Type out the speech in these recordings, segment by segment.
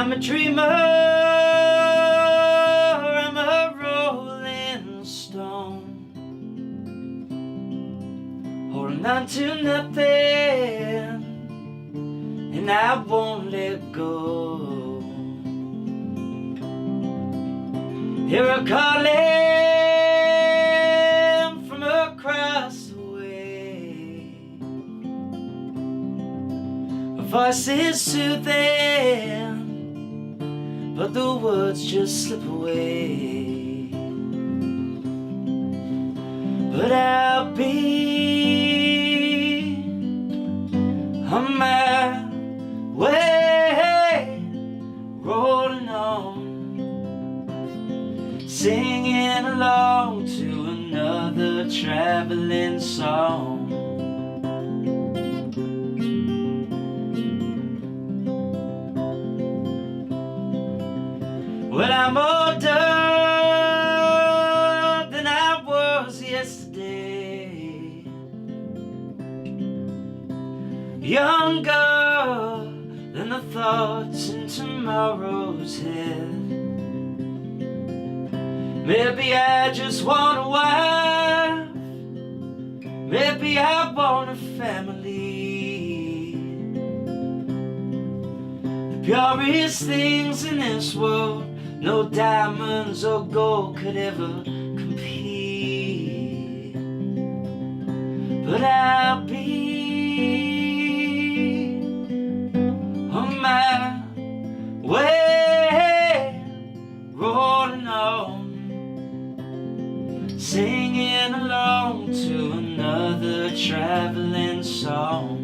I'm a dreamer, I'm a rolling stone, holding on to nothing, and I won't let go. Hear a calling from across the way, a voice is soothing, but the words just slip away. But I'll be on my way, rolling on, singing along to another traveling song. Well, I'm older than I was yesterday, younger than the thoughts in tomorrow's head. Maybe I just want a wife, maybe I want a family. The purest things in this world, no diamonds or gold could ever compete. But I'll be on my way, rolling on, singing along to another traveling song.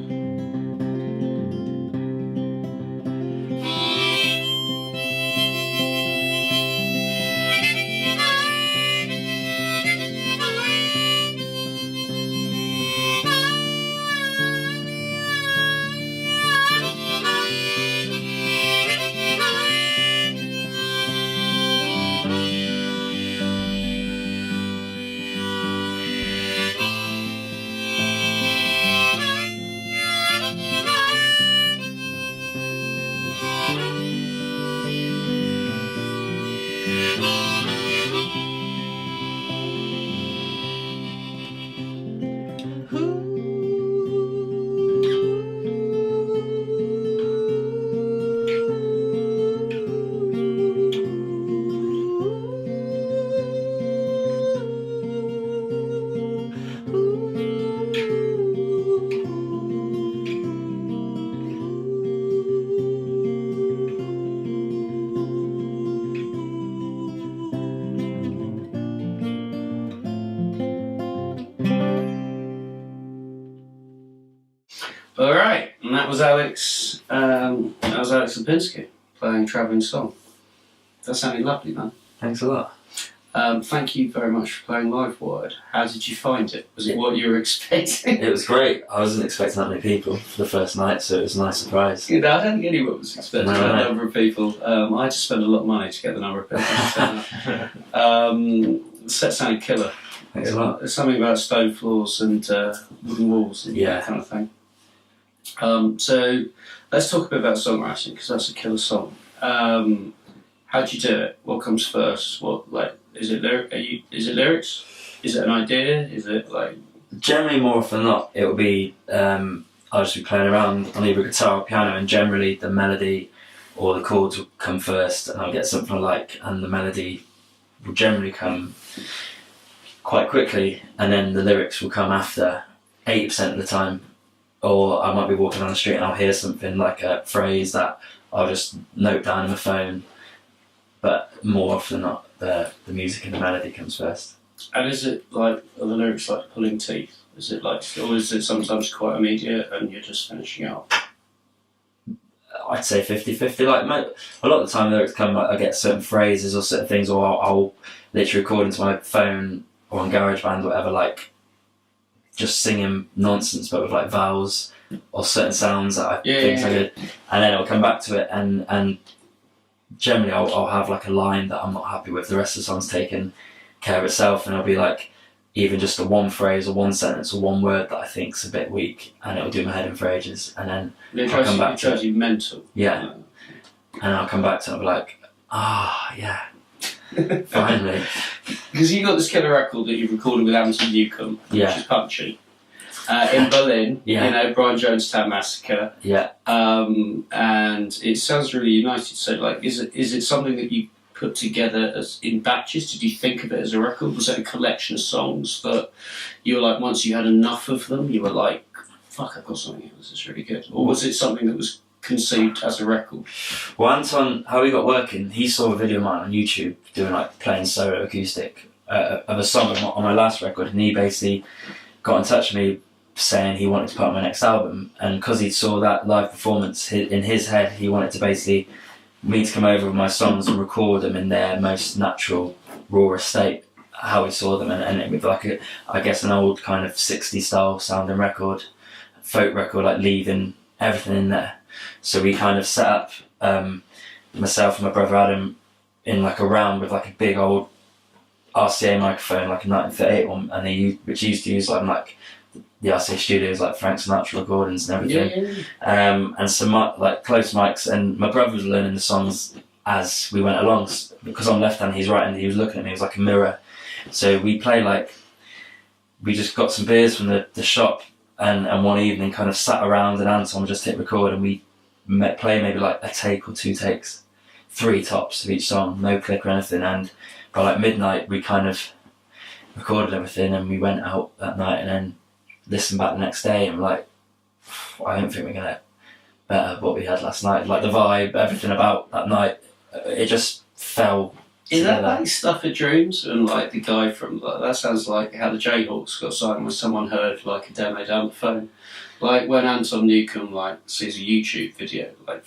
All right, and that was Alex. Lipinski playing Travelling Song. That sounded lovely, man. Thanks a lot. Thank you very much for playing Livewired. How did you find it? Was it what you were expecting? It was great. I wasn't expecting that many people for the first night, so it was a nice surprise. I don't think anyone was expecting that number of people. I had to spend a lot of money to get the number of people to the set sounded killer. Thanks a lot. There's something about stone floors and wooden walls and that kind of thing. So let's talk a bit about songwriting, because that's a killer song. How do you do it? What comes first? Is it lyrics? Is it an idea? Is it like... Generally, more often than not, it will be I'll just be playing around on either guitar or piano, and generally the melody or the chords will come first, and I'll get something I like, and the melody will generally come quite quickly, and then the lyrics will come after 80% of the time. Or I might be walking down the street and I'll hear something like a phrase that I'll just note down on my phone, but more often than not, the music and the melody comes first. And is it like, are the lyrics like pulling teeth? Is it like, or is it sometimes quite immediate and you're just finishing up? I'd say 50-50. Like a lot of the time, the lyrics come. Like, I get certain phrases or certain things, or I'll literally record into my phone or on GarageBand or whatever, like just singing nonsense, but with like vowels or certain sounds that I think are good, and then I'll come back to it, and generally I'll have like a line that I'm not happy with. The rest of the song's taken care of itself, and it'll be like even just a one phrase or one sentence or one word that I think's a bit weak, and it'll do my head in for ages, and then I'll come back to it. Mental. Yeah. and I'll come back to it and I'll be like, yeah, finally. Because you got this killer record that you've recorded with Anton Newcomb, which is punchy. In Berlin, Brian Jonestown Massacre. Yeah. And it sounds really united. So, like, is it something that you put together as in batches? Did you think of it as a record? Was it a collection of songs that you were like, once you had enough of them, you were like, fuck, I've got something here, this is really good? Or was it something that was conceived as a record? Well, Anton, how we got working, he saw a video of mine on YouTube doing like playing solo acoustic of a song on my last record, and he basically got in touch with me saying he wanted to put on my next album, and because he saw that live performance in his head, he wanted to basically me to come over with my songs and record them in their most natural, raw state, how he saw them, and it with like I guess an old kind of 60s style sounding record, folk record, like leaving everything in there. So we kind of set up myself and my brother Adam in like a round with like a big old RCA microphone, like a 1938 one, and which he used to use like the RCA studios, like Frank Sinatra recordings and everything. And some like close mics, and my brother was learning the songs as we went along, because I'm left-handed, he's right-handed, he was looking at me, it was like a mirror. So we just got some beers from the shop, and one evening kind of sat around, and Anton just hit record, and we play maybe like a take or 2 takes, 3 tops of each song, no click or anything, and by like midnight we kind of recorded everything, and we went out that night and then listened back the next day, and like, I don't think we're gonna better what we had last night. Like the vibe, everything about that night, it just fell. Is that like Stuff of Dreams? And like the guy from that sounds like how the Jayhawks got signed when someone heard like a demo down the phone. Like when Anton Newcomb like sees a YouTube video like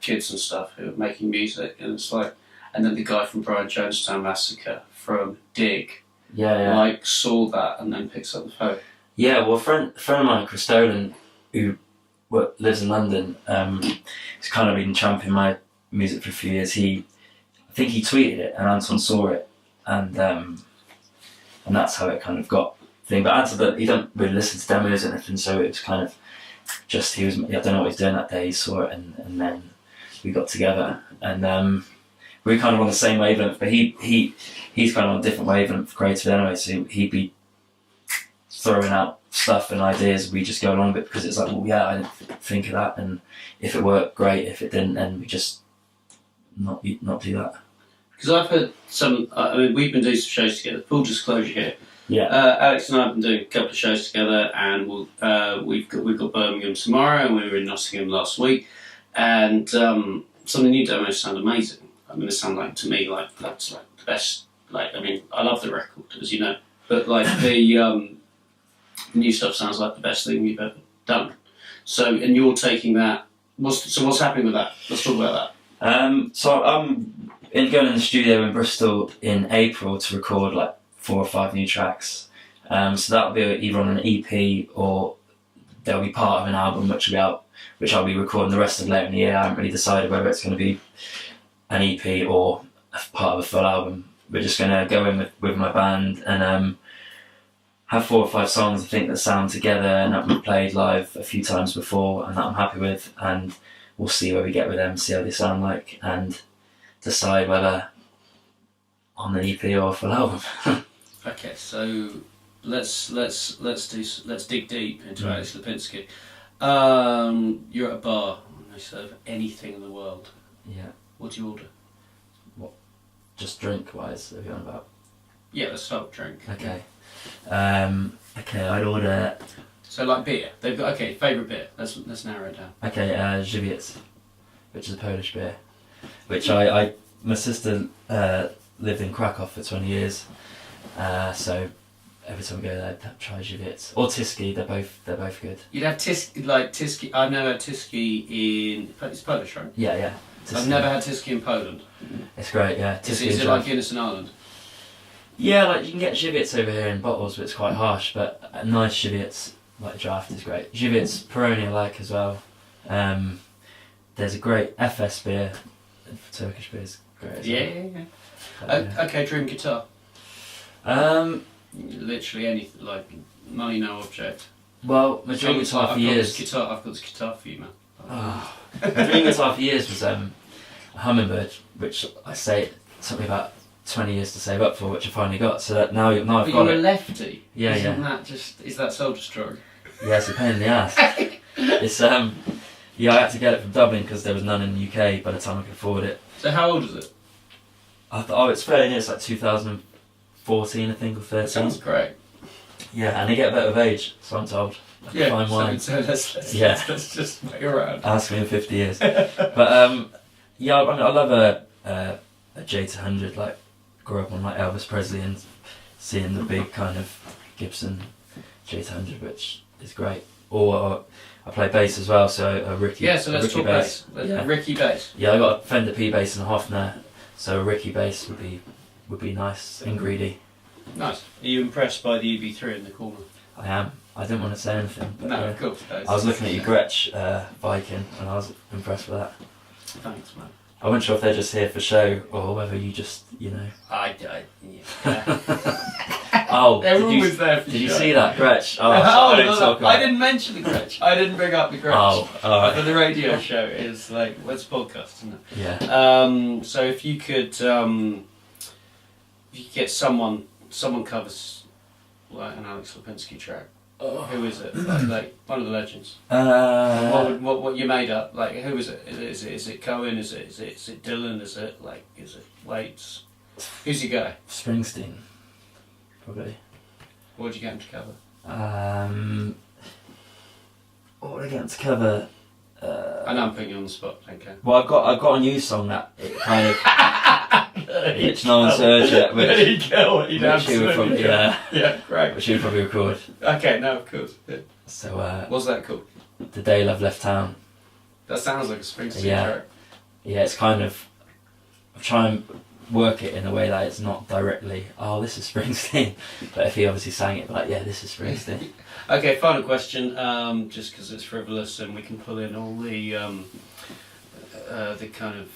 kids and stuff who are making music, and it's like, and then the guy from Brian Jonestown Massacre from Dig, like saw that and then picks up the phone. Yeah, well, a friend of mine, Chris Dolan, who lives in London, he's kind of been championing my music for a few years. I think he tweeted it, and Anton saw it, and that's how it kind of got thing. But Anton, he don't really listen to demos or anything, so it was kind of just I don't know what he's doing that day. He saw it, and then we got together, and we were kind of on the same wavelength. But he's kind of on a different wavelength creative anyway, so he'd be throwing out stuff and ideas, we just go along with it because it's like, well, yeah, I didn't think of that, and if it worked, great. If it didn't, then we just not do that. Because I've heard some. I mean, we've been doing some shows together. Full disclosure here. Yeah. Alex and I have been doing a couple of shows together, and we've got Birmingham tomorrow, and we were in Nottingham last week, and some of the new demos sound amazing. I mean, they sound like, to me, like that's like the best. Like, I mean, I love the record, as you know, but like the new stuff sounds like the best thing you've ever done. So, and you're taking that. What's happening with that? Let's talk about that. So I'm going in the studio in Bristol in April to record like 4 or 5 new tracks. So that'll be either on an EP or there'll be part of an album which I'll be recording the rest of later in the year. I haven't really decided whether it's going to be an EP or part of a full album. We're just going to go in with my band and have 4 or 5 songs I think that sound together and that we've played live a few times before and that I'm happy with, and we'll see where we get with them, see how they sound like, and decide whether on an EP or a full album. Okay, so let's dig deep into Alex Lipinski. You're at a bar and they serve anything in the world. Yeah. What do you order? What? Just drink wise, are you on about? Yeah, let's start with drink. Okay. I'd order. So like beer. They've got favourite beer. Let's narrow it down. Okay, Żywiec, which is a Polish beer, which my sister lived in Krakow for 20 years, so every time I go there, I try Żywiec or Tiski. They're both good. You'd have Tiski. I've never had Tiski in. It's Polish, right? Yeah. Tiski. I've never had Tiski in Poland. It's great, yeah. Is it like Guinness in Ireland? Yeah, like you can get Żywiec over here in bottles, but it's quite harsh. But a nice Żywiec, like draft, is great. Żywiec Peroni I like as well. There's a great FS beer, Turkish beer is great as well. Yeah. Okay, dream guitar. Literally anything, like money, no object. Well, my dream guitar for years. I've got this guitar for you, man. My dream guitar for years was a hummingbird, which I say it took me about 20 years to save up for, which I finally got. So that now I've got you're it. a lefty. Yeah, Isn't yeah. that is that soul destroying? Yeah, it's a pain in the ass. It's yeah, I had to get it from Dublin because there was none in the UK by the time I could afford it. So how old is it? It's fairly new. It's like 2014, I think, or 13. Sounds great. Yeah, and they get better with age, so I'm told. Like Yeah, fine wine. so let's just wait around. Ask me in 50 years. But yeah, I mean, I love a J200. Like, grew up on like Elvis Presley and seeing the big kind of Gibson J200, which is great. Or I play bass as well, so a Ricky. Yeah, so let's Ricky talk bass. Yeah. Ricky bass. Yeah, I got a Fender P bass and a Hofner, so a Ricky bass would be nice and greedy. Nice. Are you impressed by the EB3 in the corner? I am. I didn't want to say anything, but No, yeah. of course. I was looking at your Gretsch Viking, and I was impressed with that. Thanks, man. I wasn't sure if they're just here for show or whether you just, you know. Yeah. Oh, They're did always there for you show. see that Gretsch? Oh, I didn't mention the Gretsch. I didn't bring up the Gretsch. Oh, alright. But the radio show is like, it's a podcast, isn't it? Yeah. So if you could get someone covers like an Alex Lipinski track, who is it? Like one of the legends. What you made up? Like who is it? Is it Cohen? Is it Dylan? Is it Waits? Who's your guy? Springsteen, probably. What would you get him to cover? What would I get him to cover? I know I'm putting you on the spot. Okay. Well, I've got a new song that it kind of which no one's heard yet. Which, There you go. You'd which he would absolutely probably, go. yeah, Yeah, great. which he would probably record. Okay, no, of course. Yeah. So What's that called? The Day Love Left Town. That sounds like a Springsteen Yeah. track. Yeah, it's kind of. I try and work it in a way that it's not directly, oh, this is Springsteen. But if he obviously sang it, like, yeah, this is Springsteen. Okay, final question. Just because it's frivolous and we can pull in all the kind of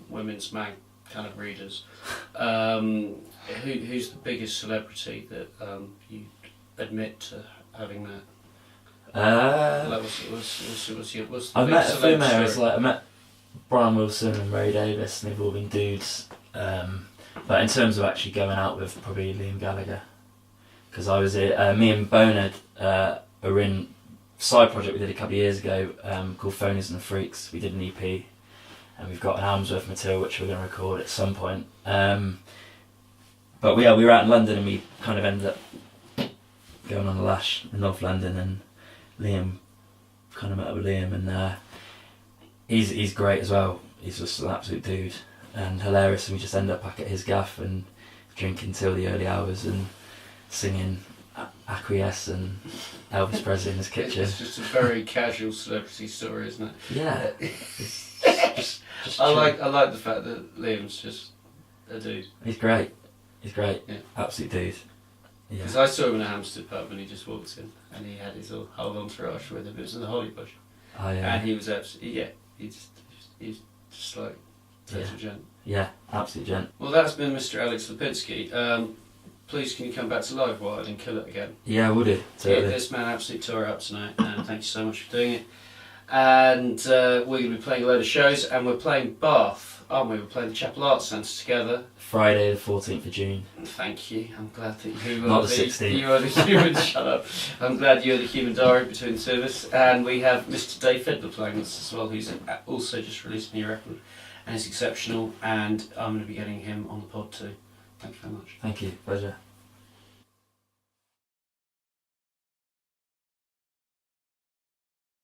women's mag kind of readers. Who's the biggest celebrity that you admit to having met? I've met a few mayors, like I met Brian Wilson and Ray Davis, and they've all been dudes. But in terms of actually going out with, probably Liam Gallagher, because I was me and Bonard are in a side project we did a couple of years ago called Phonies and the Freaks. We did an EP, and we've got an album's worth of material which we're going to record at some point. But we were out in London, and we kind of ended up going on a lash in North London, and Liam kind of met up with Liam, and he's great as well. He's just an absolute dude and hilarious, and we just end up back at his gaff and drinking till the early hours and singing Acquiesce and Elvis Presley in his kitchen. It's just a very casual celebrity story, isn't it? Yeah. Just I chill. like the fact that Liam's just a dude. He's great. Yeah. Absolute dude. Yeah. Because I saw him in a Hampstead pub and he just walked in and he had his whole entourage with him. It was in the Holly Bush. Oh, yeah. And he was absolutely, he's just like total gent. Yeah, absolute gent. Well, that's been Mr. Alex Lipinski. Please can you come back to Livewired and kill it again? Yeah, I would do. Totally. This man absolutely tore up tonight, and thank you so much for doing it. And we're going to be playing a load of shows, and we're playing Bath, aren't we? We're playing the Chapel Arts Centre together. Friday the 14th of June. Thank you. I'm glad that you Not the 16th. You are the human. Shut up. I'm glad you're the human diary between the two of us. And we have Mr. Dave Fiddler playing with us as well, who's also just released a new record, and is exceptional. And I'm going to be getting him on the pod too. Thank you very much. Thank you. Pleasure.